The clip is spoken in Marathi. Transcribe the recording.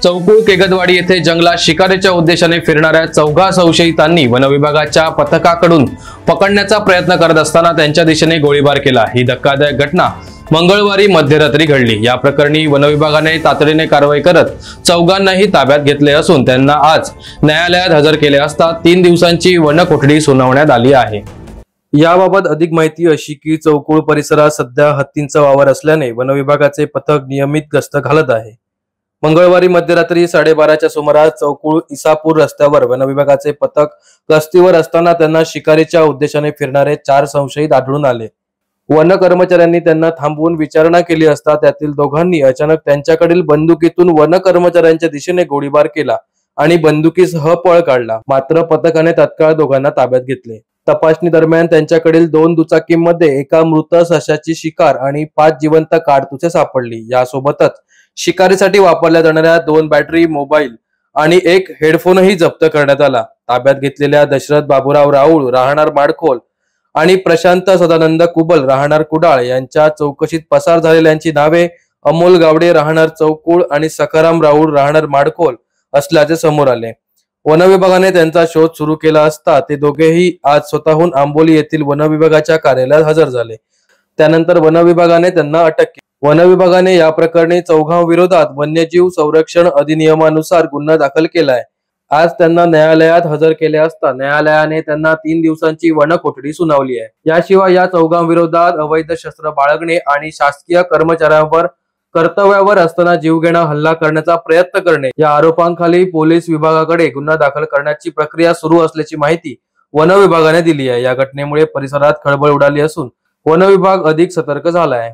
चौकुळ केगदवाडी येथे जंगलात शिकारीच्या उद्देशाने फिरणाऱ्या चौघा संशयितांनी वनविभागाच्या पथकाकडून पकडण्याचा प्रयत्न करत असताना त्यांच्या दिशेने गोळीबार केला। ही धक्कादायक घटना मंगळवारी मध्यरात्री घडली। या प्रकरणी वनविभागाने तातडीने कारवाई करत चौघांनाही ताब्यात घेतले असून त्यांना आज न्यायालयात हजर केले असता 3 दिवसांची वनकोठडी सुनावण्यात आली आहे। याबाबत अधिक माहिती अशी की चौकुळ परिसरात सध्या हत्तींचा वावर असल्याने वनविभागाचे पथक नियमित गस्त घालत आहे। मंगळवारी मध्यरात्री 12:30च्या सुमारास चौकुळ इसापूर रस्त्यावर वनविभागाचे पथक गस्तीवर असताना त्यांना शिकारीच्या उद्देशाने फिरणारे 4 संशयित आढळून आले। वन कर्मचाऱ्यांनी त्यांना थांबवून विचारणा केली असता त्यातील दोघांनी अचानक त्यांच्याकडील बंदुकीतून वन कर्मचाऱ्यांच्या दिशेने गोळीबार केला आणि बंदुकीसह पळ काढला। मात्र पथकाने तात्काळ दोघांना ताब्यात घेतले। तपासणी दरम्यान त्यांच्याकडील 2 दुचाकींमध्ये एका मृत सशाची शिकार आणि 5 जिवंत काडतुसे सापडली। यासोबतच शिकारीसाठी वापरल्या जाणाऱ्या 2 बॅटरी, मोबाईल आणि 1 हेडफोनही जप्त करण्यात आला। ताब्यात घेतलेल्या दशरथ बाबूराव राऊळ राहणार माडखोल आणि प्रशांत सदानंद कुबल राहणार कुडाळ यांच्या चौकशीत पसार झालेल्यांची नावे अमोल गावडे राहणार चौकुळ आणि सखाराम राऊळ राहणार माडखोल असल्याचे समोर आले। वनविभागाने त्यांचा शोध सुरू केला असता ते दोघेही आज स्वतःहून आंबोली येथील वनविभागाच्या कार्यालयात हजर झाले। त्यानंतर वनविभागाने त्यांना अटक केली। वनविभागाने या प्रकरणी चौघांविरोधात वन्यजीव संरक्षण अधिनियमानुसार गुन्हा दाखल केलाय। आज त्यांना न्यायालयात हजर केले असता न्यायालयाने त्यांना 3 दिवसांची वनकोठडी सुनावली आहे। याशिवाय या चौघांविरोधात अवैध शस्त्र बाळगणे आणि शासकीय कर्मचाऱ्यांवर कर्तव्यावर असताना जीवघेणा हल्ला करण्याचा प्रयत्न करणे या आरोपांखाली पोलीस विभागाकडे गुन्हा दाखल करण्याची प्रक्रिया सुरू असल्याची माहिती वन विभागाने दिली आहे। या घटनेमुळे परिसरात खळबळ उडाली असून वन विभाग अधिक सतर्क झाला आहे।